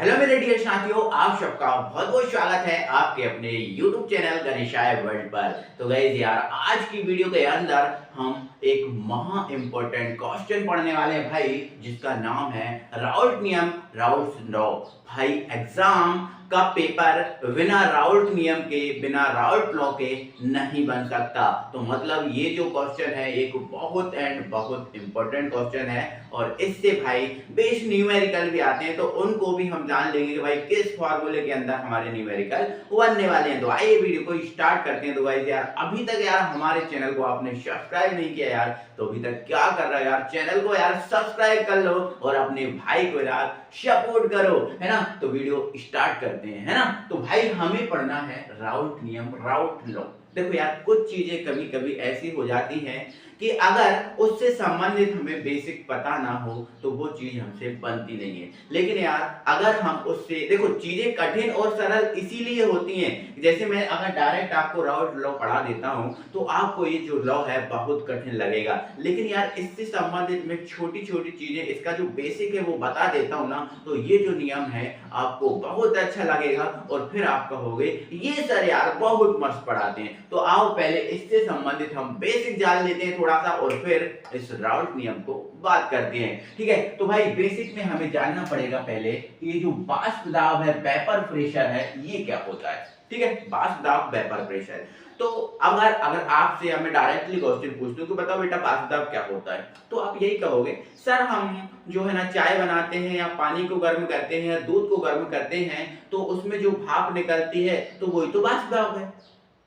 Hello मेरे dear साथियों, आप सबका बहुत बहुत स्वागत है आपके अपने YouTube चैनल गणेशाय वर्ल्ड पर। तो गाइस यार, आज की वीडियो के अंदर हम एक महा इम्पोर्टेंट क्वेश्चन पढ़ने वाले हैं भाई, जिसका नाम है राउल्ट नियम, राउल्ट लॉ। भाई एग्जाम का पेपर बिना राउल्ट नियम के, बिना राउल्ट लॉ के नहीं बन सकता। तो मतलब ये जो क्वेश्चन है एक बहुत एंड बहुत इंपॉर्टेंट क्वेश्चन है, और इससे भाई बेस न्यूमेरिकल भी आते हैं, तो उनको भी हम जान लेंगे कि भाई किस फॉर्मूले के अंदर हमारे न्यूमेरिकल बनने वाले हैं। तो आइए वीडियो को स्टार्ट करते हैं। तो गाइस यार, अभी तक यार हमारे चैनल को आपने सब्सक्राइब नहीं किया यार, तो अभी तक क्या कर रहा है यार, चैनल को यार सब्सक्राइब कर लो और अपने भाई को यार सपोर्ट करो, है ना। तो वीडियो स्टार्ट करते हैं, है ना। तो भाई हमें पढ़ना है राउल्ट नियम, राउल्ट लॉ। देखो यार, कुछ चीजें कभी कभी ऐसी हो जाती हैं कि अगर उससे संबंधित हमें बेसिक पता ना हो तो वो चीज हमसे बनती नहीं है। लेकिन यार अगर हम उससे, देखो चीजें कठिन और सरल इसीलिए होती हैं, जैसे मैं अगर डायरेक्ट आपको राउल्ट लॉ पढ़ा देता हूं तो आपको ये जो लॉ है बहुत कठिन लगेगा। लेकिन यार इससे संबंधित मैं छोटी छोटी चीजें, इसका जो बेसिक है वो बता देता हूं ना, तो ये जो नियम है आपको बहुत अच्छा लगेगा और फिर आप कहोगे ये सर यार बहुत मस्त पढ़ाते हैं। तो आओ पहले इससे संबंधित हम बेसिक जान लेते हैं थोड़ा सा, और फिर इस राउल्ट नियम को बात करते हैं। ठीक है, तो भाई बेसिक में हमें जानना पड़ेगा पहले कि ये जो वाष्प दाब है, वेपर प्रेशर है, ये क्या होता है। ठीक है, वाष्प दाब, वेपर प्रेशर। तो अगर अगर आपसे हमें डायरेक्टली क्वेश्चन पूछ दूं कि बताओ बेटा वाष्प दाब क्या होता है, तो आप यही कहोगे सर हम जो है ना चाय बनाते हैं या पानी को गर्म करते हैं या दूध को गर्म करते हैं, तो उसमें जो भाप निकलती है तो वही तो वाष्प दाब है।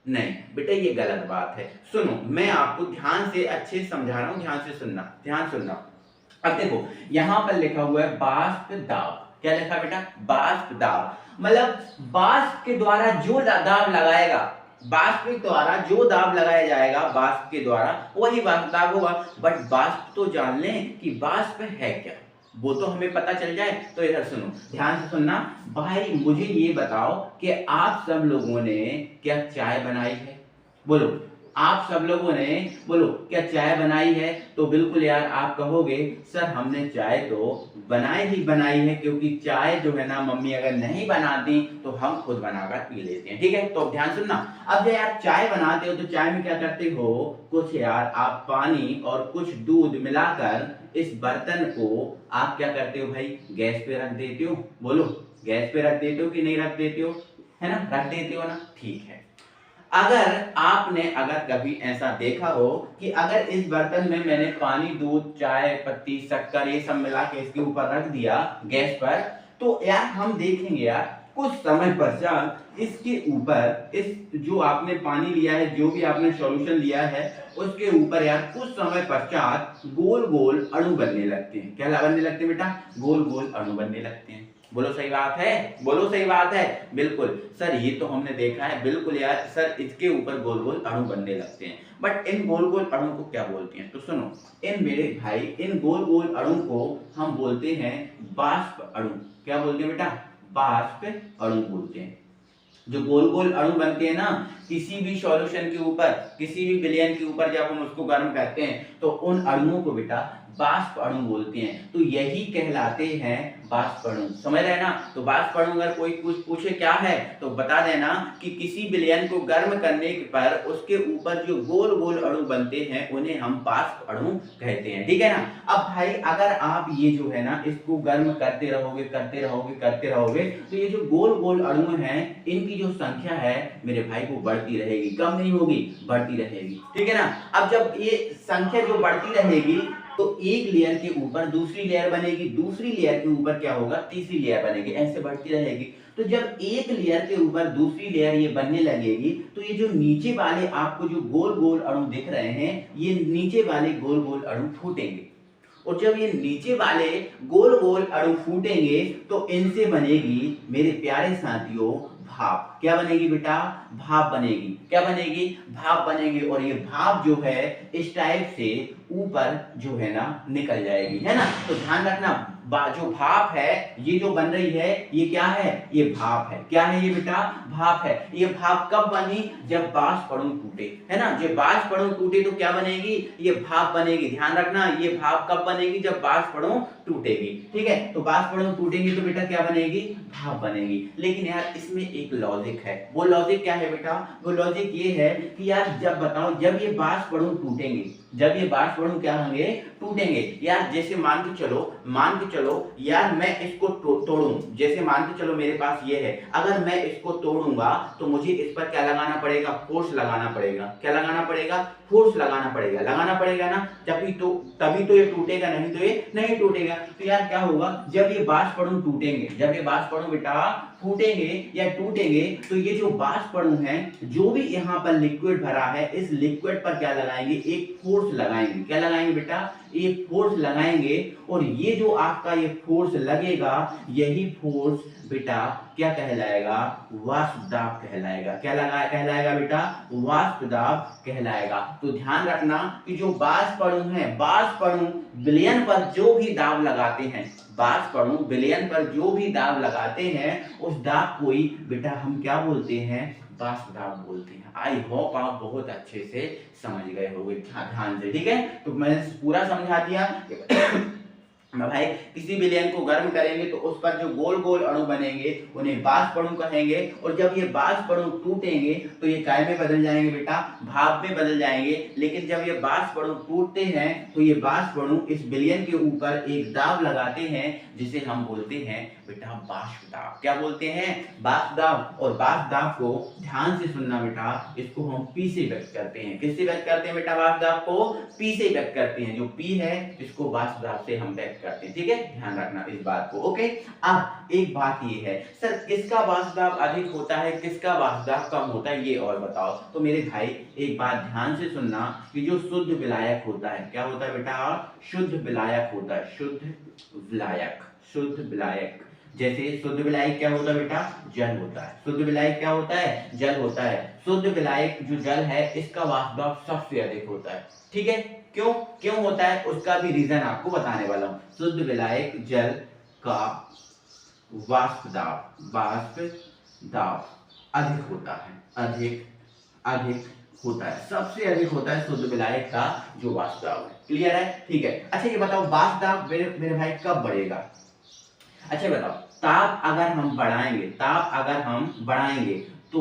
नहीं बेटा, ये गलत बात है। सुनो, मैं आपको ध्यान से अच्छे समझा रहा हूं, ध्यान से सुनना, ध्यान सुनना। अब देखो यहां पर लिखा हुआ है वाष्प दाब। क्या लिखा है बेटा? वाष्प दाब। मतलब वाष्प के द्वारा जो दाब लगाएगा, वाष्प के द्वारा जो दाब लगाया जाएगा वाष्प के द्वारा, वही वाष्प दाब होगा। बट वाष्प तो जान लें कि वाष्प है क्या, वो तो हमें पता चल जाए। तो इधर सुनो, ध्यान से सुनना भाई। मुझे ये बताओ कि आप सब लोगों ने क्या चाय बनाई है? बोलो, आप सब लोगों ने बोलो क्या चाय बनाई है? तो बिल्कुल यार आप कहोगे सर हमने चाय तो बनाई ही बनाई है, क्योंकि चाय जो है ना मम्मी अगर नहीं बनाती तो हम खुद बनाकर पी लेते हैं। ठीक है, तो ध्यान सुनना। अब यार चाय बनाते हो तो चाय में क्या करते हो? कुछ यार आप पानी और कुछ दूध मिलाकर इस बर्तन को आप क्या करते हो भाई? गैस पे रख देते हो। बोलो, गैस पे रख देते हो कि नहीं रख देते हो? है ना, रख देते हो ना। ठीक है, अगर आपने अगर कभी ऐसा देखा हो कि अगर इस बर्तन में मैंने पानी, दूध, चाय पत्ती, शक्कर ये सब मिला के इसके ऊपर रख दिया गैस पर, तो यार हम देखेंगे यार कुछ समय पश्चात इसके ऊपर, इस जो आपने पानी लिया है, जो भी आपने सॉल्यूशन लिया है, उसके ऊपर यार कुछ समय पश्चात गोल गोल अणु बनने लगते हैं। क्या बनने लगते हैं बेटा? गोल गोल अणु बनने लगते हैं। बोलो सही बात है, बोलो सही बात है। बिल्कुल सर, ये तो हमने देखा है। बिल्कुल यार सर, इसके ऊपर गोल गोल अणु बनने लगते हैं। बट इन गोल गोल अणु को क्या बोलते हैं? तो सुनो, इन मेरे भाई, इन गोल गोल अणु को हम बोलते हैं वाष्प अणु। क्या बोलते हैं बेटा? वाष्प अणु बोलते हैं। जो गोल गोल अणु बनते हैं ना किसी भी सॉल्यूशन के ऊपर, किसी भी विलयन के ऊपर, जब हम उसको गर्म करते हैं तो उन अणुओं को बेटा वाष्प अणु बोलते हैं। तो यही कहलाते हैं वाष्प अणु। समझ रहे ना? तो वाष्प अणु अगर कोई कुछ पूछे क्या है तो बता देना कि किसी विलयन को गर्म करने पर उसके ऊपर जो गोल गोल अणु बनते हैं उन्हें हम वाष्प अणु कहते हैं। ठीक है ना। अब भाई अगर आप ये जो है ना इसको गर्म करते रहोगे, करते रहोगे, करते रहोगे, तो ये जो गोल गोल अणु हैं इनकी जो संख्या है मेरे भाई वो बढ़ती रहेगी, कम नहीं होगी, बढ़ती रहेगी। ठीक है ना। अब जब ये संख्या जो बढ़ती रहेगी तो एक लेयर के ऊपर दूसरी लेयर बनेगी, दूसरी लेयर के ऊपर क्या होगा? तीसरी लेयर बनेगी, ऐसे बढ़ती रहेगी। तो जब एक लेयर के ऊपर दूसरी लेयर ये बनने लगेगी तो ये जो नीचे वाले आपको जो गोल गोल अणु दिख रहे हैं, ये नीचे वाले गोल गोल अणु फूटेंगे, और जब ये नीचे वाले गोल गोल अणु फूटेंगे तो इनसे बनेगी मेरे प्यारे साथियों भाप। क्या बनेगी बेटा? भाप बनेगी। क्या बनेगी? भाप बनेगी। और ये भाप जो है इस टाइप से ऊपर जो है ना निकल जाएगी, है ना। तो ध्यान रखना, जो भाप है ये जो बन रही है ये क्या है, ये भाप है। क्या है ये बेटा, भाप है। ये भाप कब बनी, जब बाष्प अणु टूटे, है ना। जब बाष्प अणु टूटे तो क्या बनेगी, ये भाप बनेगी। ध्यान रखना, ये भाप कब बनेगी, जब बाष्प अणु टूटेगी। ठीक है, तो बाष्प अणु टूटेंगी तो बेटा क्या बनेगी, भाप बनेगी। लेकिन यार इसमें एक लॉजिक है, वो लॉजिक क्या है बेटा, वो लॉजिक ये है कि यार जब बताओ, जब ये बाष्प अणु टूटेंगे, जब ये बाष्प अणु क्या होंगे, टूटेंगे। यार जैसे मान के चलो यार मैं इसको तोड़ूं, जैसे मान के चलो मेरे पास ये है, अगर मैं इसको तोड़ूंगा तो मुझे इस पर क्या लगाना पड़ेगा, फोर्स लगाना पड़ेगा। क्या लगाना पड़ेगा, फोर्स लगाना पड़ेगा ना, तभी तो ये टूटेगा, नहीं तो ये नहीं टूटेगा। तो यार क्या होगा, जब ये बाष्प अणु टूटेंगे, जब ये बाष्प अणु बेटा फूटेंगे या टूटेंगे, तो ये जो बाष्प अणु है, जो भी यहाँ पर लिक्विड भरा है, इस लिक्विड पर क्या लगाएंगे, एक फोर्स लगाएंगे। क्या लगाएंगे बेटा, एक फोर्स लगाएंगे। और ये जो आपका ये फोर्स लगेगा, यही फोर्स बेटा क्या कहलाएगा, वाष्प दाब कहलाएगा। क्या कहलाएगा बेटा, वाष्प दाब कहलाएगा। तो ध्यान रखना कि जो बाष्प अणु है, बाष्प अणु विलयन पर जो भी दाब लगाते हैं, बाष्प अणु विलयन पर जो भी दाब लगाते हैं, उस दाब को ही बेटा हम क्या बोलते हैं, बाष्प दाब बोलते हैं। आई होप आप बहुत अच्छे से समझ गए होंगे ध्यान से। ठीक है, तो मैंने पूरा समझा दिया। भाई किसी विलयन को गर्म करेंगे तो उस पर जो गोल गोल अणु बनेंगे उन्हें बाष्प अणु कहेंगे। और जब ये बाष्प अणु टूटेंगे तो ये काय में बदल जाएंगे बेटा, भाप में बदल जाएंगे। लेकिन जब ये बाष्प अणु टूटते हैं तो ये बाष्प अणु इस विलयन के ऊपर एक दाब लगाते हैं, जिसे हम बोलते हैं बेटा बाष्प दाब। क्या बोलते हैं, बाष्प दाब। और बाष्प दाब को ध्यान से सुनना बेटा, इसको हम पी से व्यक्त करते हैं। किससे व्यक्त करते हैं बेटा, बाष्प दाब को पी से व्यक्त करते हैं। जो पी है इसको बाष्प दाब से हम व्यक्त करते हैं। ठीक है, ध्यान रखना इस बात को। ओके, अब एक बात ये है, सर किसका बाष्प दाब अधिक होता है, किसका बाष्प दाब कम होता है, ये और बताओ। तो मेरे भाई एक बात ध्यान से सुनना कि जो शुद्ध विलायक होता है, क्या होता है बेटा, शुद्ध विलायक होता है। शुद्ध विलायक जैसे शुद्ध विलायक क्या होता है बेटा, जल होता है। शुद्ध विलायक क्या होता है, जल होता है। शुद्ध विलायक जो जल है इसका वाष्प दाब सबसे अधिक होता है। ठीक है, क्यों होता है, उसका भी रीजन आपको बताने वाला हूं। शुद्ध विलायक जल का वाष्प दाब अधिक होता है, अधिक होता है, सबसे अधिक होता है शुद्ध विलायक का जो वाष्प दाब है। क्लियर है, ठीक है। अच्छा ये बताओ वाष्प दाब मेरे भाई कब बढ़ेगा। अच्छा बताओ, ताप अगर हम बढ़ाएंगे तो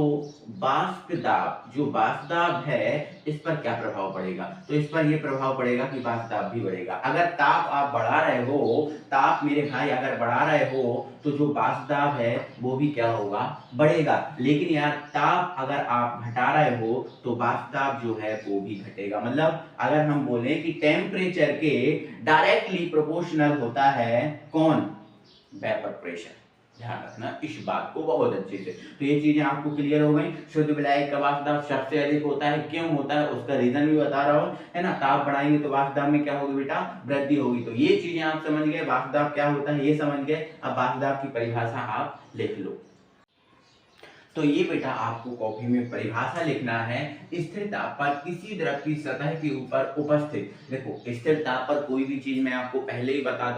वाष्प दाब, जो वाष्प दाब है इस पर क्या प्रभाव पड़ेगा, तो इस पर यह प्रभाव पड़ेगा कि वाष्प दाब भी बढ़ेगा। अगर ताप आप बढ़ा रहे हो, ताप मेरे भाई अगर बढ़ा रहे हो, तो जो वाष्प दाब है वो भी क्या होगा, बढ़ेगा। लेकिन यार ताप अगर आप घटा रहे हो तो वाष्प दाब जो है वो भी घटेगा। मतलब अगर हम बोले कि टेम्परेचर के डायरेक्टली प्रोपोर्शनल होता है कौन, वेपर प्रेशर। ध्यान रखना इस बात को बहुत अच्छे से। तो ये चीजें आपको क्लियर हो गई। शुद्ध विलायक का वाष्प दाब सबसे अधिक होता है, क्यों होता है उसका रीजन भी बता रहा हूँ, है ना। ताप बढ़ाएंगे तो वाष्प दाब में क्या होगी बेटा, वृद्धि होगी। तो ये चीजें आप समझ गए, वाष्प दाब क्या होता है ये समझ गए। अब वाष्प दाब की परिभाषा आप लिख लो। तो ये बेटा आपको कॉपी में परिभाषा लिखना है, स्थिर ताप पर किसी द्रव की सतह के ऊपर उपस्थित। देखो स्थिर ताप पर कोई भी चीज मैं आपको पहले ही बता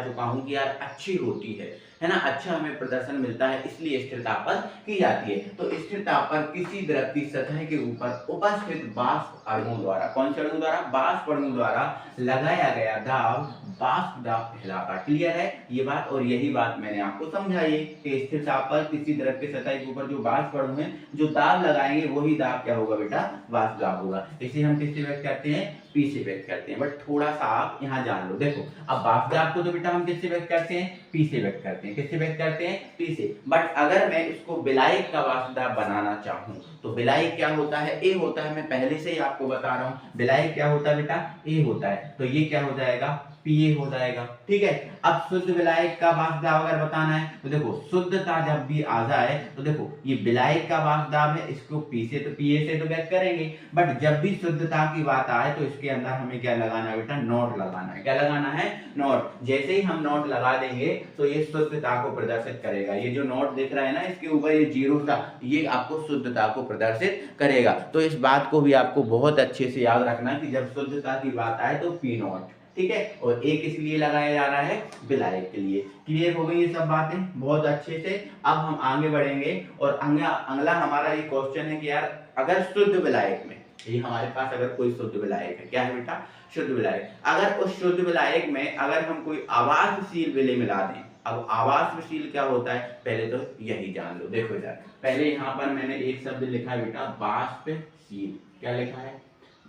चुका हूं कि यार अच्छी होती है ना, अच्छा हमें प्रदर्शन मिलता है, इसलिए स्थिर ताप पर की जाती है। तो स्थिर ताप पर किसी द्रव की सतह के ऊपर उपस्थित वाष्प अणुओं द्वारा, कौन से अणु द्वारा, वाष्प अणुओं द्वारा लगाया गया दाब वाष्प दाब कहलाता। क्लियर है ये बात। और यही बात मैंने आपको समझाई कि स्थिर ताप पर किसी द्रव के सतह के ऊपर जो वाष्प अणु है जो दाब लगाएंगे वही दाब क्या होगा बेटा, वाष्प दाब होगा। इसे हम किससे व्यक्त करते हैं, पी से व्यक्त करते हैं। बट थोड़ा सा आप यहाँ जान लो। देखो अब वाष्प दाब को तो बेटा हम किससे व्यक्त करते हैं, पी से व्यक्त करते हैं। किससे व्यक्त करते हैं, पी से। बट अगर मैं इसको विलायक का वाष्प दाब बनाना चाहूं तो विलायक क्या होता है, ए होता है। मैं पहले से ही आपको बता रहा हूं विलायक क्या होता है बेटा, ए होता है। तो ये क्या हो जाएगा, पीए हो जाएगा। ठीक है, अब शुद्ध विलायक का वाष्प दाब अगर बताना है तो देखो शुद्धता जब भी आ जाए तो देखो ये विलायक का वाष्प दाब है, इसको पी से तो पीए से तो व्यक्त करेंगे। बट जब भी शुद्धता की बात आए तो इसके अंदर हमें क्या लगाना है बेटा, नॉट लगाना है। क्या लगाना है, नॉट। जैसे ही हम नॉट लगा देंगे तो ये शुद्धता को प्रदर्शित करेगा। ये जो नॉट दिख रहा है ना इसके ऊपर ये जीरो था, ये आपको शुद्धता को प्रदर्शित करेगा। तो इस बात को भी आपको बहुत अच्छे से याद रखना कि जब शुद्धता की बात आए तो पी नॉट, ठीक है, और एक इसलिए लगाया जा रहा है विलायक के लिए। क्लियर हो गई ये सब बातें बहुत अच्छे से। अब हम आगे बढ़ेंगे और अगला हमारा ये क्वेश्चन है कि यार अगर शुद्ध विलायक में, ये हमारे पास अगर कोई शुद्ध विलायक है, क्या है बेटा, शुद्ध विलायक, अगर उस शुद्ध विलायक में अगर हम कोई आवासशील विलेय मिला दें। अब आवासशील क्या होता है पहले तो यही जान लो। देखो यार, पहले यहाँ पर मैंने एक शब्द लिखा है बेटा वाष्पशील, क्या लिखा है,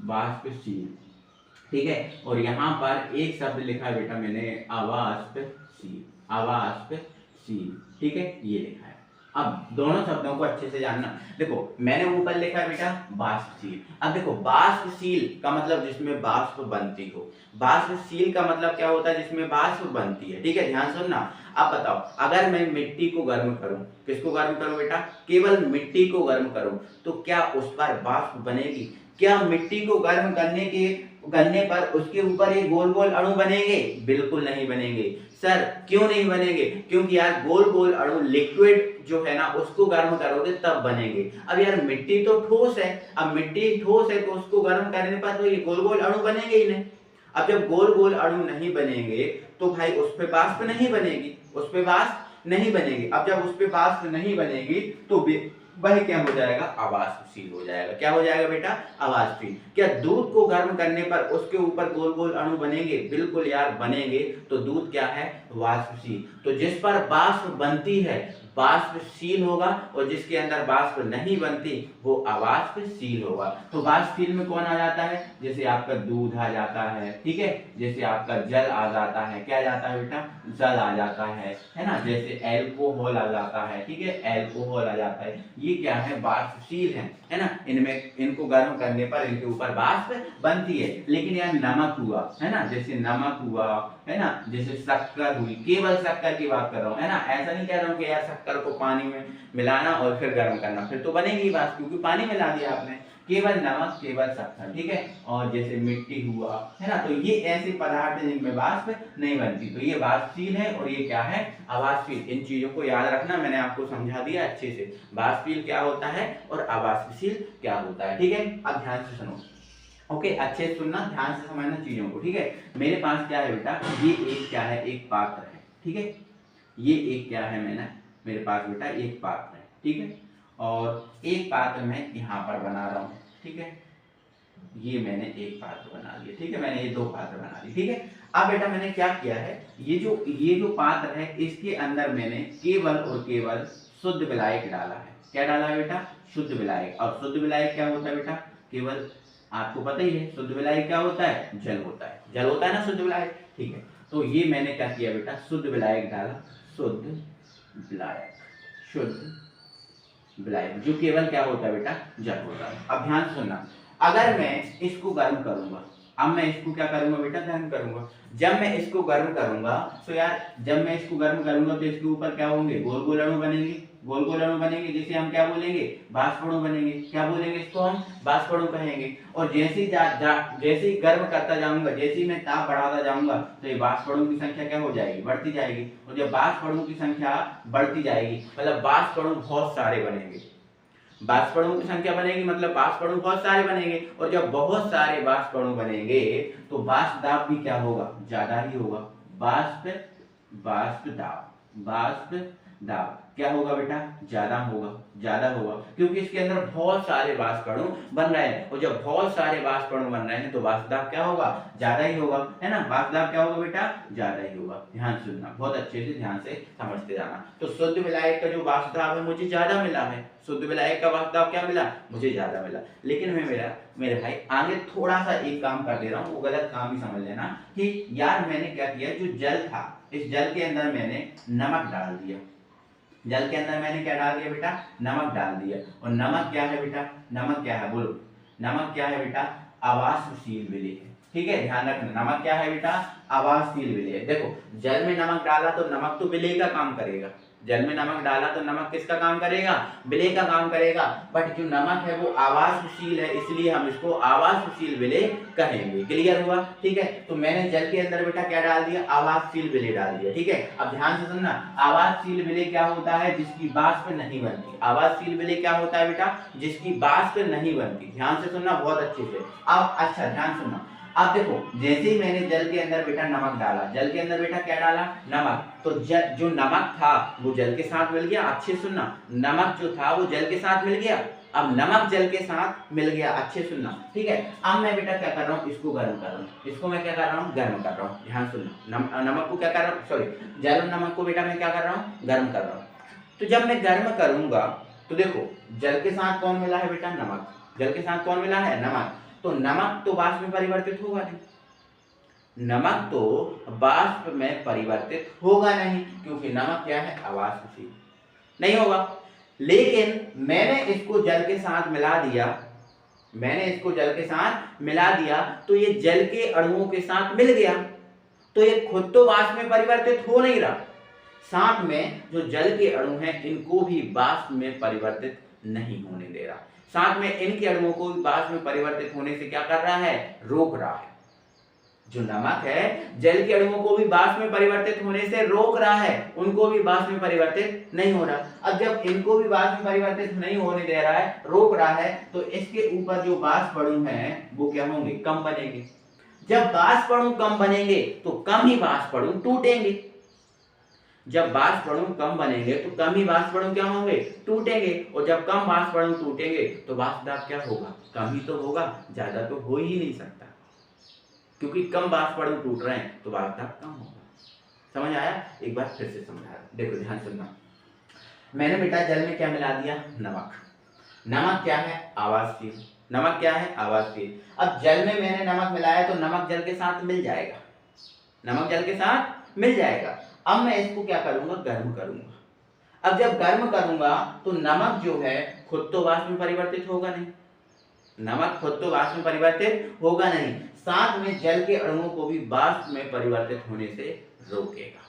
वाष्पशील, ठीक है, और यहाँ पर एक शब्द लिखा है बेटा मैंने अवाष्पशील, अवाष्पशील, ठीक है, ये लिखा है। अब दोनों शब्दों को अच्छे से जानना। देखो मैंने ऊपर लिखा है बेटा वाष्पशील। अब देखो वाष्पशील का मतलब जिसमें वाष्प बनती हो, वाष्पशील का मतलब क्या होता है, जिसमें वाष्प बनती है, ठीक है, ध्यान सुनना। अब बताओ अगर मैं मिट्टी को गर्म करूं, किसको गर्म करूं बेटा, केवल मिट्टी को गर्म करूं, तो क्या उस पर वाष्प बनेगी? क्या मिट्टी को गर्म करने पर उसके ऊपर ये गोल गोल अणु बनेंगे? बिल्कुल नहीं बनेंगे। सर क्यों नहीं बनेंगे? क्योंकि यार गोल गोल अणु लिक्विड जो है ना उसको गर्म करोगे तब बनेंगे। अब यार मिट्टी तो ठोस है, अब मिट्टी ठोस है तो उसको गर्म करने पर तो ये गोल गोल अणु बनेंगे ही नहीं। अब जब गोल गोल अणु नहीं बनेंगे तो भाई उस पे वाष्प नहीं बनेगी, उस पे वाष्प नहीं बनेगी। अब जब उस पे वाष्प नहीं बनेगी तो वह क्या हो जाएगा, अवाष्पशील हो जाएगा। क्या हो जाएगा बेटा, अवाष्पशील। क्या दूध को गर्म करने पर उसके ऊपर गोल गोल अणु बनेंगे? बिल्कुल यार बनेंगे। तो दूध क्या है, वाष्पशील। तो जिस पर वाष्प बनती है वाष्पशील होगा और जिसके अंदर वाष्प नहीं बनती वो अवाष्पशील होगा। तो वाष्पशील में कौन आ जाता है, जैसे आपका दूध आ जाता है, ठीक है, जैसे आपका जल आ जाता है, क्या आ जाता है बेटा, जल आ जाता है ना, जैसे एल्कोहल आ जाता है, ठीक है, एल्कोहल आ जाता है। ये क्या है, वाष्पशील है ना, इनमें इनको गर्म करने पर इनके ऊपर वाष्प बनती है। लेकिन यार नमक हुआ, है ना, जैसे नमक हुआ, है ना, जैसे शक्कर हुई, केवल शक्कर की बात कर रहा हूँ, है ना, ऐसा नहीं कह रहा हूँ कि यार शक्कर को पानी में मिलाना और फिर गर्म करना, फिर तो बनेगी वाष्प, क्योंकि पानी मिला दिया आपने। केवल नमक, केवल शक्कर, ठीक है, और जैसे मिट्टी हुआ, है ना, तो ये ऐसे पदार्थ हैं जिनमें वाष्प नहीं बनती, तो ये वाष्पशील है और ये क्या है, अवाष्पशील। इन चीजों को याद रखना, मैंने आपको समझा दिया अच्छे से, वाष्पशील क्या होता है और अवाष्पशील क्या होता है, ठीक है। अब ध्यान से सुनो, ओके, अच्छे से सुनना, ध्यान से समझना चीजों को, ठीक है। मेरे पास क्या है बेटा, ये एक क्या है, एक पात्र है, ठीक है, ये एक क्या है, मेरे पास बेटा एक पात्र है, ठीक है, और एक पात्र मैं यहाँ पर बना रहा हूँ, ठीक है, ये मैंने एक पात्र बना लिया, ठीक है, मैंने ये दो पात्र बना लिए, ठीक है। अब बेटा मैंने क्या किया है, ये जो पात्र है इसके अंदर मैंने केवल और केवल शुद्ध विलायक डाला है। क्या डाला है बेटा, शुद्ध विलायक। और शुद्ध विलायक क्या होता है बेटा, केवल आपको पता ही है शुद्ध विलायक क्या होता है, जल होता है, जल होता है ना शुद्ध विलायक, ठीक है। तो ये मैंने क्या किया बेटा, शुद्ध विलायक डाला, शुद्ध विलायक, शुद्ध विलायक, जो केवल क्या होता है बेटा, जल होता है। अब ध्यान से सुनना, अगर मैं इसको गर्म करूंगा, अब मैं इसको क्या करूंगा बेटा, गर्म करूंगा। जब मैं इसको गर्म करूंगा तो यार जब मैं इसको गर्म करूंगा तो इसके ऊपर क्या होंगे, गोल गोल अणु बनेंगे, गोल गोल अणु बनेंगे, जिसे हम क्या बोलेंगे, वाष्प अणु बनेंगे। क्या बोलेंगे इसको हम, वाष्प अणु कहेंगे। और जैसे ही गर्म करता जाऊंगा, जैसे ही मैं ताप बढ़ाता जाऊंगा तो ये वाष्प अणु की संख्या क्या हो जाएगी, बढ़ती जाएगी। और जब वाष्प अणु की संख्या बढ़ती जाएगी मतलब वाष्प अणु बहुत सारे बनेंगे, वाष्प अणुओं की संख्या बनेगी मतलब वाष्प अणु बहुत सारे बनेंगे। और जब बहुत सारे वाष्प अणु बनेंगे तो वाष्प दाब भी क्या होगा, ज्यादा ही होगा। वाष्प दाब क्या होगा बेटा, ज्यादा होगा, क्योंकि इसके अंदर बहुत सारे वाष्प अणु बन रहे हैं। और जब बहुत सारे वाष्प अणु बन रहे हैं तो वाष्प दाब क्या होगा, ज्यादा ही होगा, है ना, वाष्प दाब क्या होगा बेटा, ज्यादा ही होगा। ध्यान सुनना, बहुत अच्छे से ध्यान से समझते जाना। तो शुद्ध विलायक का जो वाष्प दाब है मुझे ज्यादा मिला है, शुद्ध विलायक का वाष्प दाब क्या मिला, मुझे ज्यादा मिला। लेकिन मैं मेरे भाई आगे थोड़ा सा एक काम कर दे रहा हूँ, वो गलत काम ही समझ लेना कि यार मैंने क्या किया, जो जल था इस जल के अंदर मैंने नमक डाल दिया। जल के अंदर मैंने क्या डाल दिया बेटा, नमक डाल दिया। और नमक क्या है बेटा, नमक क्या है, बोलो, नमक क्या है बेटा, अवाष्पशील विलेय है, ठीक है, ध्यान रखना। नमक क्या है बेटा, अवाष्पशील विलेय है। देखो जल में नमक डाला तो नमक तो विलेय का काम करेगा, जल में नमक डाला तो नमक किसका काम करेगा, विलेय का काम करेगा। बट जो नमक है वो अवाष्पशील है, इसलिए हम इसको अवाष्पशील विलेय कहेंगे। क्लियर हुआ, ठीक है। तो मैंने जल के अंदर बेटा क्या डाल दिया, अवाष्पशील विलेय डाल दिया, ठीक है। अब ध्यान से सुनना, अवाष्पशील विलेय क्या होता है, जिसकी वाष्प नहीं बनती। अवाष्पशील विलेय क्या होता है बेटा, जिसकी वाष्प नहीं बनती। ध्यान से सुनना बहुत अच्छे से। अब अच्छा ध्यान सुनना, अब देखो, जैसे ही मैंने जल के अंदर बेटा नमक डाला, जल के अंदर बेटा क्या डाला, नमक, तो जो नमक था वो जल के साथ मिल गया। अच्छे सुनना, नमक जो था वो जल के साथ मिल गया। अब नमक जल के साथ मिल गया, अच्छे सुनना, ठीक है। अब मैं बेटा क्या कर रहा हूँ, इसको गर्म कर रहा हूँ, इसको मैं क्या कर रहा हूँ, गर्म कर रहा हूँ। ध्यान सुनना, नमक को क्या कर रहा हूँ, सॉरी, जल और नमक को बेटा मैं क्या कर रहा हूँ, गर्म कर रहा हूँ। तो जब मैं गर्म करूंगा तो देखो, जल के साथ कौन मिला है बेटा, नमक, जल के साथ कौन मिला है, नमक। तो नमक तो वाष्प में परिवर्तित होगा नहीं, नमक तो वाष्प में परिवर्तित होगा नहीं, क्योंकि नमक क्या है, अवाष्पशील, नहीं होगा। लेकिन मैंने इसको जल के साथ मिला दिया, मैंने इसको जल के साथ मिला दिया, तो ये जल के अणुओं के साथ मिल गया, तो ये खुद तो वाष्प में परिवर्तित हो नहीं रहा, साथ में जो जल के अणु हैं इनको भी वाष्प में परिवर्तित नहीं होने दे रहा, साथ में इनके अणुओं को वाष्प में परिवर्तित होने से क्या कर रहा है, रोक रहा है। जो नमक है जल के अणुओं को भी वाष्प में परिवर्तित होने से रोक रहा है, उनको भी वाष्प में परिवर्तित नहीं हो रहा। अब जब इनको भी वाष्प में परिवर्तित नहीं होने दे रहा है, रोक रहा है, तो इसके ऊपर जो वाष्प अणु हैं वो क्या होंगे, कम बनेंगे। जब वाष्प अणु कम बनेंगे तो कम ही वाष्प अणु टूटेंगे, जब वाष्प अणु कम बनेंगे तो कम ही वाष्प अणु क्या होंगे, टूटेंगे, और जब कम वाष्प अणु टूटेंगे तो वाष्प दाब क्या होगा, कम ही तो होगा, ज्यादा तो हो ही नहीं सकता, क्योंकि कम वाष्प अणु टूट रहे हैं तो वाष्प दाब कम होगा। समझ आया, एक बार फिर से समझा, देखो ध्यान सुनना। मैंने बेटा जल में क्या मिला दिया, नमक, नमक क्या है, आवासशील, नमक क्या है, आवासशील। अब जल में मैंने नमक मिलाया तो नमक जल के साथ मिल जाएगा, नमक जल के साथ मिल जाएगा। अब मैं इसको क्या करूंगा, गर्म करूंगा। अब जब गर्म करूंगा तो नमक जो है खुद तो वाष्प में परिवर्तित होगा नहीं, नमक खुद तो वाष्प में परिवर्तित होगा नहीं, साथ में जल के अणुओं को भी वाष्प में परिवर्तित होने से रोकेगा।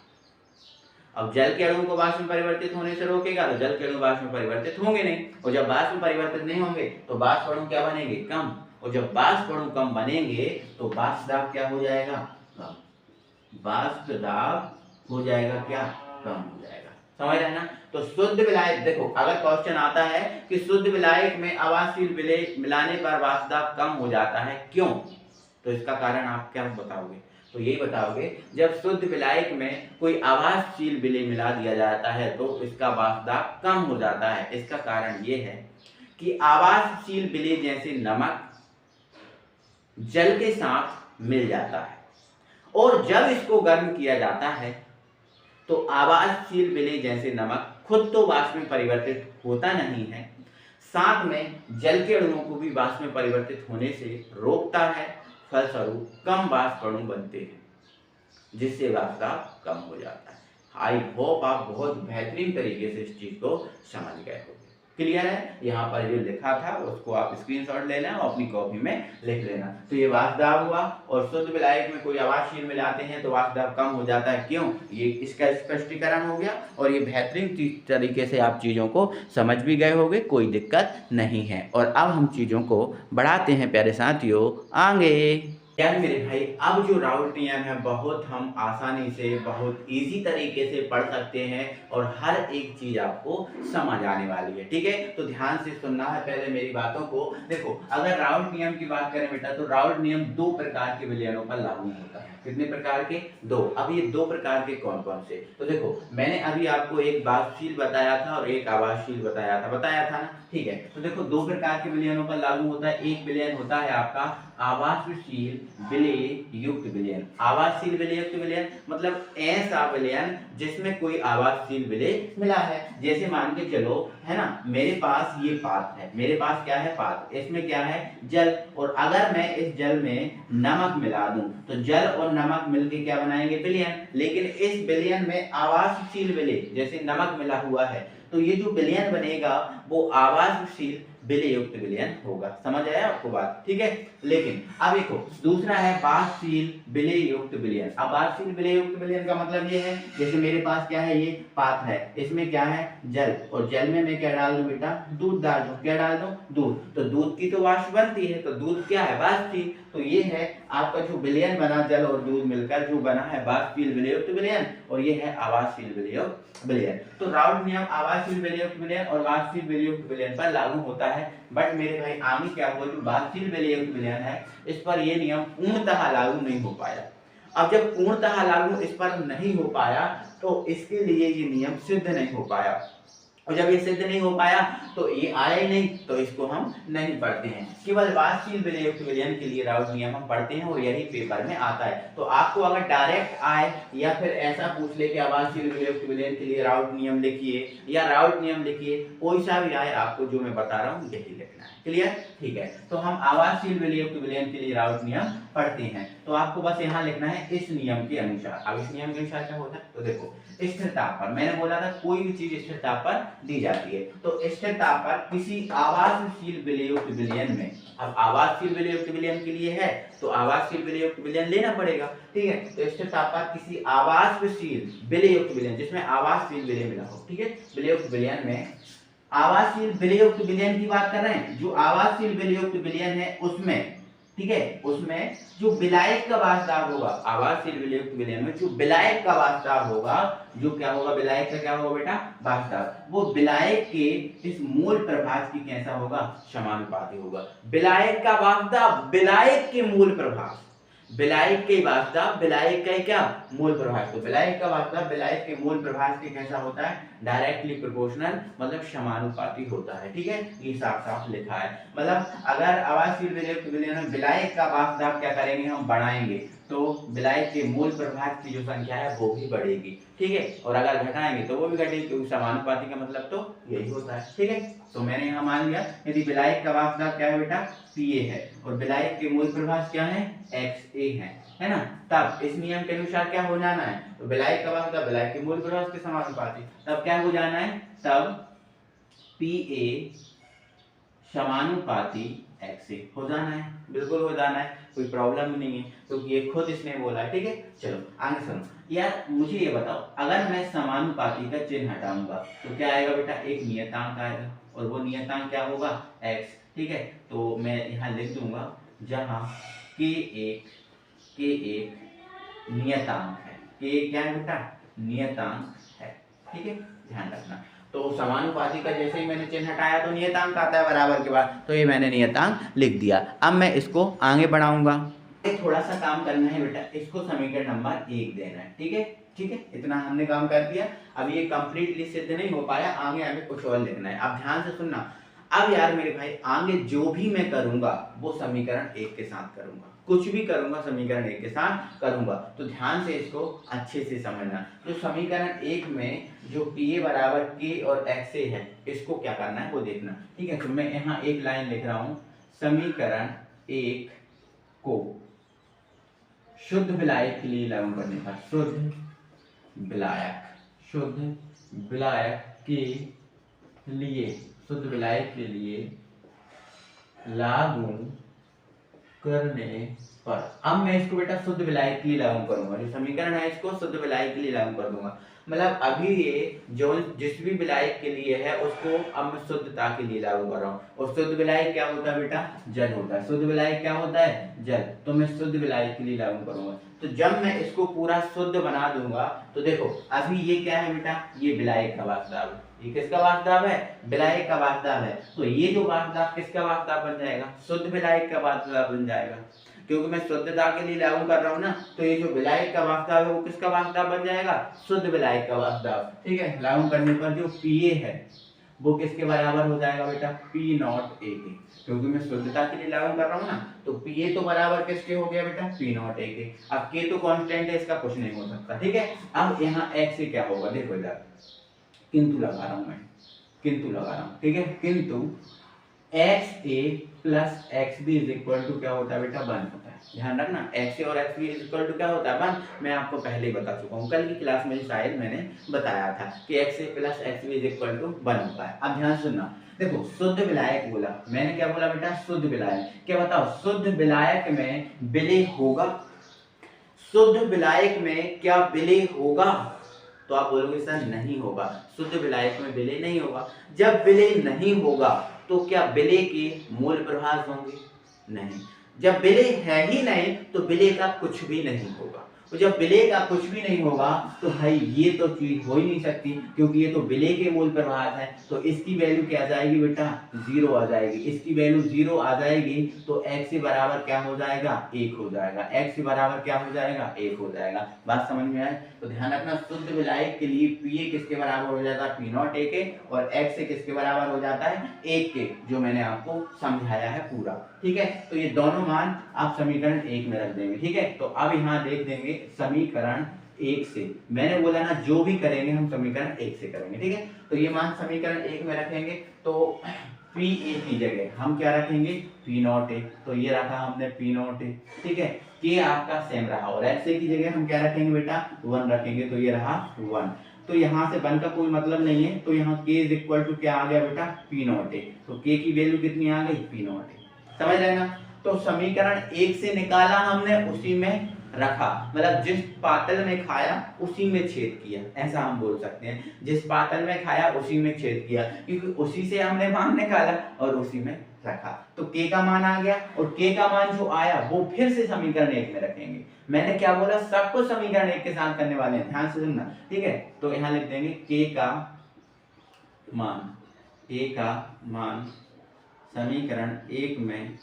अब जल के अणुओं को वाष्प में परिवर्तित होने से रोकेगा तो जल के अणु वाष्प में परिवर्तित होंगे नहीं, और जब वाष्प में परिवर्तित नहीं होंगे तो वाष्प अणु क्या बनेंगे, कम, और जब वाष्प अणु कम बनेंगे तो वाष्प दाब क्या हो जाएगा, कम, वाष्प दाब हो जाएगा क्या, कम हो जाएगा। समझ रहे ना। तो शुद्ध विलायक, देखो अगर क्वेश्चन आता है कि शुद्ध विलायक में अवाष्पशील विलेय मिलाने पर वाष्प दाब कम हो जाता है, क्यों, तो इसका कारण आप क्या बताओगे, तो यही बताओगे, जब शुद्ध विलायक में कोई अवाष्पशील विलेय मिला दिया जाता है तो इसका वाष्प दाब कम हो जाता है। इसका कारण ये है कि अवाष्पशील विलेय जैसे नमक जल के साथ मिल जाता है, और जब इसको गर्म किया जाता है तो अवाष्पशील विलेय जैसे नमक खुद तो वाष्प में परिवर्तित होता नहीं है, साथ में जल के अणुओं को भी वाष्प में परिवर्तित होने से रोकता है, फलस्वरूप कम वाष्प अणु बनते हैं, जिससे वाष्प दाब कम हो जाता है। आई होप आप बहुत बेहतरीन तरीके से इस चीज को समझ गए होंगे। क्लियर है, यहाँ पर जो लिखा था उसको आप स्क्रीनशॉट लेना और अपनी कॉपी में लिख लेना। तो ये वाष्प दाब हुआ, और शुद्ध विलायक में कोई अवाष्पशील मिलाते हैं तो वाष्प दाब कम हो जाता है, क्यों, ये इसका स्पष्टीकरण हो गया, और ये बेहतरीन तरीके से आप चीज़ों को समझ भी गए होंगे, कोई दिक्कत नहीं है। और अब हम चीज़ों को बढ़ाते हैं प्यारे साथियों आगे। यार मेरे भाई, अब जो राउल्ट नियम है बहुत हम आसानी से, बहुत इजी तरीके से पढ़ सकते हैं, और हर एक चीज आपको समझ आने वाली है, ठीक है। तो ध्यान से सुनना है पहले मेरी बातों को। देखो अगर राउल्ट नियम की बात करें बेटा, तो राउल्ट नियम दो प्रकार के विलयनों पर लागू होता है। कितने प्रकार के, दो। अब ये दो प्रकार के कौन कौन से, तो देखो मैंने अभी आपको एक वाष्पशील बताया था और एक अवाष्पशील बताया था ना, ठीक है। तो देखो दो प्रकार के विलयनों पर लागू होता है। एक विलयन होता है आपका अवाष्पशील विलेय युक्त विलयन। अवाष्पशील विलेय युक्त विलयन मतलब ऐसा विलयन जिसमें कोई अवाष्पशील विलेय मिला है। जैसे मान के चलो, है ना, मेरे पास ये पात्र है, मेरे पास क्या है, पात्र, इसमें क्या है, जल, और अगर मैं इस जल में नमक मिला दूं तो जल और नमक मिलके क्या बनाएंगे, विलयन। लेकिन इस विलयन में अवाष्पशील विलेय जैसे नमक मिला हुआ है, तो ये जो विलयन बनेगा वो अवाष्पशील विलेय युक्त विलयन होगा। समझ आया आपको बात, ठीक है। लेकिन अब देखो दूसरा है वाष्पशील विलेय युक्त विलयन। अब वाष्पशील विलेय युक्त विलयन का मतलब ये है, जैसे मेरे पास क्या है, ये पात्र है, इसमें क्या है, जल, और जल में मैं क्या डाल दूं बेटा, दूध डाल दूं। क्या डाल दूं, दूध। तो दूध की तो वाष्प बनती है, तो दूध क्या है, वाष्पशील। तो ये है आपका जो विलयन बना, जल और दूध मिलकर जो बना है वाष्पशील विलेय युक्त विलयन, और ये है अवाष्पशील विलेय युक्त विलयन। तो राउल्ट नियम अवांछित विलयुक्त विलयन और वांछित विलयुक्त विलयन पर लागू होता है। बट मेरे भाई आगे क्या हुआ, जो वांछित विलयुक्त विलयन है इस पर ये नियम पूर्णतः लागू नहीं हो पाया। अब जब पूर्णतः लागू इस पर नहीं हो पाया तो इसके लिए ये नियम सिद्ध नहीं हो पाया, और जब ये सिद्ध नहीं हो पाया तो ये आया ही नहीं, तो इसको हम नहीं पढ़ते हैं। केवल वांछित विलयुक्त विलयन के लिए राउट नियम हम पढ़ते हैं और यही पेपर में आता है। तो आपको अगर डायरेक्ट आए या फिर ऐसा पूछ ले कि अवांछित विलयुक्त विलयन के लिए राउट नियम लिखिए या राउट नियम लिखिए, कोई सा भी आए आपको जो मैं बता रहा हूँ यही लिखना है। क्लियर? ठीक है, तो हम अवांछित विलयुक्त विलयन के लिए राउट नियम पढ़ते हैं। तो आपको बस यहाँ लिखना है इस नियम के अनुसार। अब इस नियम के अनुसार क्या होता है, तो देखो स्थिरता पर, मैंने बोला था कोई भी चीज स्थिरता पर दी जाती है, तो स्थिरता पर किसी आवासशील विलयुक्त विलयन में, अब आवासशील विलयुक्त विलयन के लिए है तो आवासशील विलयुक्त विलयन लेना पड़ेगा। ठीक है, तो स्थिरता पर किसी आवासशील विलयुक्त विलयन जिसमें आवासशील विलय मिला हो, ठीक है, विलयुक्त विलयन में, आवासशील विलयुक्त विलयन की बात कर रहे हैं, जो आवासशील विलयुक्त विलयन है उसमें, ठीक है, उसमें जो विलायक का वास्तव होगा, आवासशील विलयुक्त विलयन में जो विलायक का वास्तव होगा, जो क्या होगा, विलायक का क्या होगा बेटा, वास्तव, वो विलायक के इस मूल प्रभाज की कैसा होगा, समानुपाती होगा। विलायक का वास्तव विलायक के मूल प्रभाज, विलायक के वास्तव विलायक का क्या, मूल प्रभाज, तो विलायक का वास्तव विलायक के मूल प्रभाज के कैसा होता है, डायरेक्टली प्रोपोर्शनल, मतलब समानुपाती होता है। ठीक है, ये साफ साफ लिखा है। मतलब अगर आवासशील विलयुक्त विलयन में विलायक का वास्तव क्या करेंगे, हम बढ़ाएंगे तो विलायक के मूल प्रभाज की जो संख्या है वो भी बढ़ेगी। ठीक है, और अगर घटाएंगे तो वो भी घटेगी, क्योंकि समानुपाती का मतलब तो यही होता है। ठीक है, तो मैंने यहाँ मान लिया यदि विलायक का वास्तव क्या है बेटा, Pa है और विलायक के मूल प्रभाज क्या है, Xa है ना, तब इस नियम के अनुसार क्या हो जाना है, तो विलायक का वास्तव विलायक के मूल प्रभाज के समानुपाती, तब क्या हो जाना है, तब Pa समानुपाती Xa हो जाना है, बिल्कुल हो जाना है, कोई प्रॉब्लम नहीं है, क्योंकि ये खुद इसने बोला है। ठीक है, चलो आगे सुनो। यार मुझे ये बताओ, अगर मैं समानुपाती का चिन्ह हटाऊंगा तो क्या आएगा बेटा, एक नियतांक आएगा, और वो नियतांक क्या होगा, x। ठीक है, तो मैं यहाँ लिख दूंगा जहाँ k1 नियतांक है, k क्या है बेटा, नियतांक है। ठीक है, ध्यान रखना। तो समानुपाती का जैसे ही मैंने चिन्ह हटाया तो नियतांक आता है बराबर के बाद, तो ये मैंने नियतांक लिख दिया। अब मैं इसको आगे बढ़ाऊंगा, थोड़ा सा काम करना है बेटा, इसको समीकरण नंबर 1 देना है। ठीक है, ठीक है, इतना हमने काम कर दिया। अब ये कंप्लीटली सिद्ध नहीं हो पाया, आगे हमें कुछ और लिखना है। अब ध्यान से सुनना, अब यार मेरे भाई आगे जो भी मैं करूंगा वो समीकरण 1 के साथ करूंगा, कुछ भी करूंगा समीकरण 1 के साथ करूंगा, तो ध्यान से इसको अच्छे से समझना। जो समीकरण 1 में जो Pa बराबर K और Xa है, इसको क्या करना है वो देखना। ठीक है, तो मैं यहाँ एक लाइन लिख रहा हूँ, समीकरण 1 को शुद्ध विलायक के लिए लागू करने पर, शुद्ध विलायक के लिए, शुद्ध विलायक के लिए लागू करने पर, अब मैं इसको बेटा शुद्ध विलायक के लिए लागू करूंगा, जो समीकरण है इसको शुद्ध विलायक के लिए लागू कर दूंगा। मतलब अभी ये जो जिस भी विलायक के लिए है उसको अब मैं शुद्धता के लिए लागू कर रहा हूँ, और शुद्ध विलायक क्या होता है बेटा, जल होता है। शुद्ध विलायक क्या होता है, जल, तो मैं शुद्ध विलायक के लिए लागू करूंगा। तो जब मैं इसको पूरा शुद्ध बना दूंगा तो देखो अभी ये क्या है बेटा, ये विलायक का वास्तव, ये किसका वास्तव है, विलायक का वास्तव है, तो ये जो वास्तव किसका वास्तव बन जाएगा, शुद्ध विलायक का वास्तव बन जाएगा, क्योंकि मैं शुद्धता के लिए लागू कर रहा हूँ ना, तो ये जो विलायक का वास्तव है वो किसका वास्तव बन जाएगा, शुद्ध विलायक का वास्तव। ठीक है, लागू करने पर जो Pa है वो किसके बराबर हो जाएगा बेटा, P0 A के, क्योंकि मैं शुद्धता के लिए लागू कर रहा हूँ ना, तो Pa तो बराबर किसके हो गया बेटा, P0 A के। अब K तो कांस्टेंट है, इसका कुछ नहीं हो सकता। ठीक है, अब यहाँ X से क्या होगा, देखो इधर किंतु लगा रहा हूँ मैं, किंतु लगा रहा हूँ। ठीक है, किंतु XA plus XB is equal to क्या होता है बेटा, 1 होता है। ध्यान रखना, XA और XB इज इक्वल टू क्या होता है, 1। मैं आपको पहले ही बता चुका हूँ, कल की क्लास में शायद मैंने बताया था कि XA plus XB is equal to 1 होता है। अब ध्यान सुनना, देखो शुद्ध विलायक बोला, मैंने क्या बोला बेटा, शुद्ध विलायक। क्या बताओ, शुद्ध विलायक में विलय होगा, शुद्ध विलायक में क्या विलय होगा, तो आप बोलोगे सर नहीं होगा, शुद्ध विलायक में विलय नहीं होगा। जब विलय नहीं होगा तो क्या विलय के मूल प्रभाज होंगे, नहीं। जब विलय है ही नहीं तो विलय का कुछ भी नहीं होगा। तो जब विलेय का कुछ भी नहीं होगा तो भाई ये तो चीज हो ही नहीं सकती, क्योंकि ये तो विलेय के मूल प्रभात है। तो इसकी वैल्यू क्या आ जाएगी बेटा, 0 आ जाएगी। इसकी वैल्यू 0 आ जाएगी तो x के बराबर क्या हो जाएगा, 1 हो जाएगा। x के बराबर क्या हो जाएगा, 1 हो जाएगा। बात समझ में आए? तो ध्यान रखना, शुद्ध विलायक के लिए Pa किसके बराबर हो जाता है, P0 A के, और x से किसके बराबर हो जाता है, 1 के, जो मैंने आपको समझाया है पूरा। ठीक है, तो ये दोनों मान आप समीकरण 1 में रख देंगे। ठीक है, तो अब यहाँ देख देंगे समीकरण 1 से, मैंने बोला ना जो भी करेंगे हम समीकरण 1 से करेंगे। ठीक है, तो ये मान समीकरण 1 में रखेंगे तो पी ए की जगह हम क्या रखेंगे, P0 A। तो ये रखा हमने P0 A। ठीक है, के आपका सेम रहा, और x की जगह हम क्या रखेंगे बेटा, 1 रखेंगे। तो ये रहा 1। तो यहाँ से 1 का कोई मतलब नहीं है, तो यहाँ k इज इक्वल टू क्या आ गया बेटा, P0 A। तो k की वैल्यू कितनी आ गई, P0 A। समझ रहे ना? तो समीकरण 1 से निकाला हमने, उसी में रखा, मतलब जिस पातल में खाया उसी में छेद किया, ऐसा हम बोल सकते हैं। जिस पातल में खाया उसी में छेद किया, क्योंकि उसी से हमने मान निकाला और उसी में रखा। तो k का मान आ गया, और k का मान जो आया वो फिर से समीकरण 1 में रखेंगे। मैंने क्या बोला, सबको समीकरण 1 के साथ करने वाले हैं, ध्यान से सुनना। ठीक है, तो यहाँ लिख देंगे k का मान समीकरण 1 में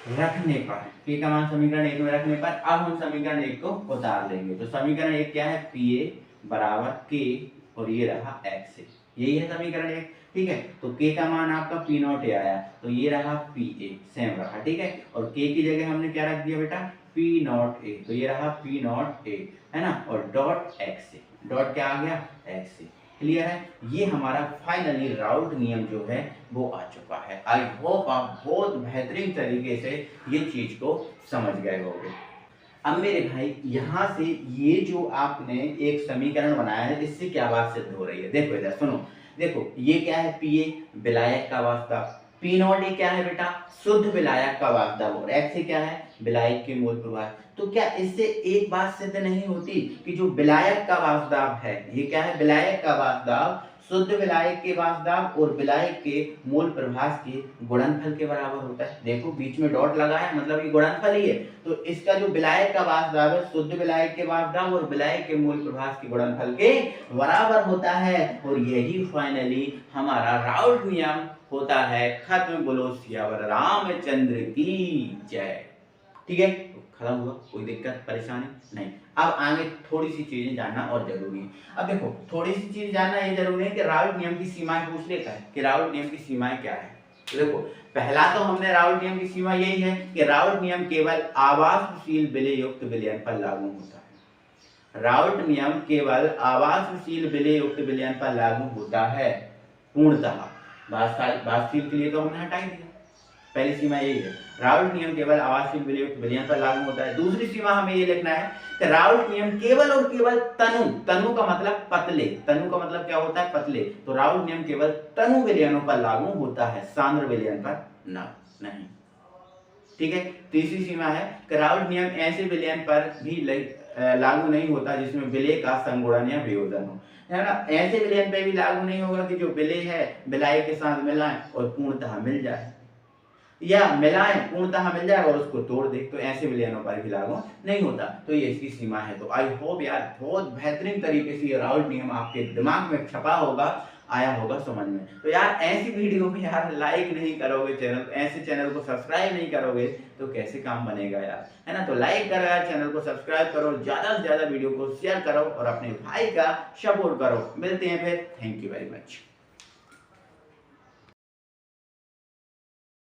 रखने पर, k का मान समीकरण 1 में रखने पर अब हम समीकरण 1 को उतार लेंगे। तो समीकरण 1 क्या है, Pa बराबर k, और ये रहा x, यही है समीकरण 1। ठीक है, तो k का मान आपका P0 A आया, तो ये रहा Pa सेम रहा। ठीक है, और k की जगह हमने क्या रख दिया बेटा, P0 A। तो ये रहा P0 A, है ना, और डॉट x, डॉट क्या आ गया, x। क्लियर है? ये हमारा फाइनली राउल्ट नियम जो है वो आ चुका है। आई होप आप बहुत बेहतरीन तरीके से ये चीज को समझ गए होंगे। अब मेरे भाई यहाँ से ये जो आपने एक समीकरण बनाया है, इससे क्या बात सिद्ध हो रही है, देखो इधर सुनो। देखो ये क्या है, Pa विलायक का वास्तव, P0 A क्या है बेटा, शुद्ध विलायक का वास्तव, और x क्या है, विलायक के मूल प्रभाव। तो क्या इससे एक बात सिद्ध नहीं होती कि जो विलायक का वास्तव है, ये क्या है, विलायक का वास्तव शुद्ध विलायक के वास्तव और विलायक के मूल प्रभाव के गुणनफल के बराबर होता है। देखो बीच में डॉट लगा है, मतलब ये गुणनफल ही है। तो इसका जो विलायक का वास्तव है शुद्ध विलायक के वास्तव और विलायक के मूल प्रभाव के गुणनफल के बराबर होता है, और यही फाइनली हमारा राउल्ट नियम होता है। खत्म, बोलो सियावर रामचंद्र की जय। ठीक है, खत्म हुआ, कोई दिक्कत परेशानी नहीं। अब आगे थोड़ी सी चीजें जानना और जरूरी है। अब देखो थोड़ी सी चीज जानना ये जरूरी है कि राउल्ट नियम की सीमाएं पूछ लेता है कि राउल्ट नियम की सीमाएं क्या है। तो देखो पहला तो हमने राउल्ट नियम की सीमा यही है कि राउल्ट नियम केवल आवासशील विलेय युक्त विलयन पर लागू होता है। राउल्ट नियम केवल आवासशील विलेय युक्त विलयन पर लागू होता है पूर्णतः। वास्तविक के लिए तो हमने हटा ही दिया, पहली सीमा यही है, राउल्ट नियम केवल आवासशील विलेय युक्त विलयन पर लागू होता है। दूसरी सीमा हमें ये लिखना है कि राउल्ट नियम केवल और केवल तनु, तनु का मतलब पतले, तनु का मतलब क्या होता है, पतले, तो राउल्ट नियम केवल तनु विलयनों पर लागू होता है, सांद्र विलयन पर नहीं। ठीक है, तीसरी सीमा है कि राउल्ट नियम ऐसे विलयन पर भी लागू नहीं होता जिसमें विलेय का संगुणन या वियोजन हो, है ना। ऐसे विलयन पे भी लागू नहीं होगा कि जो विलेय है विलायक के साथ मिलाएं और पूर्णतः मिल जाए, या मिलाएं पूर्णतः मिल जाए और उसको तोड़ दे, तो ऐसे विलयनों पर भी लागू नहीं होता। तो ये इसकी सीमा है। तो आई होप यार बहुत बेहतरीन तरीके से ये राउल्ट नियम आपके दिमाग में छपा होगा, आया होगा समझ में। तो यार ऐसी वीडियो में यार लाइक नहीं करोगे चैनल, ऐसे चैनल को सब्सक्राइब नहीं करोगे तो कैसे काम बनेगा यार, है ना। तो लाइक करो यार, चैनल को सब्सक्राइब करो, ज्यादा से ज्यादा वीडियो को शेयर करो और अपने भाई का सपोर्ट करो। मिलते हैं फिर, थैंक यू वेरी मच।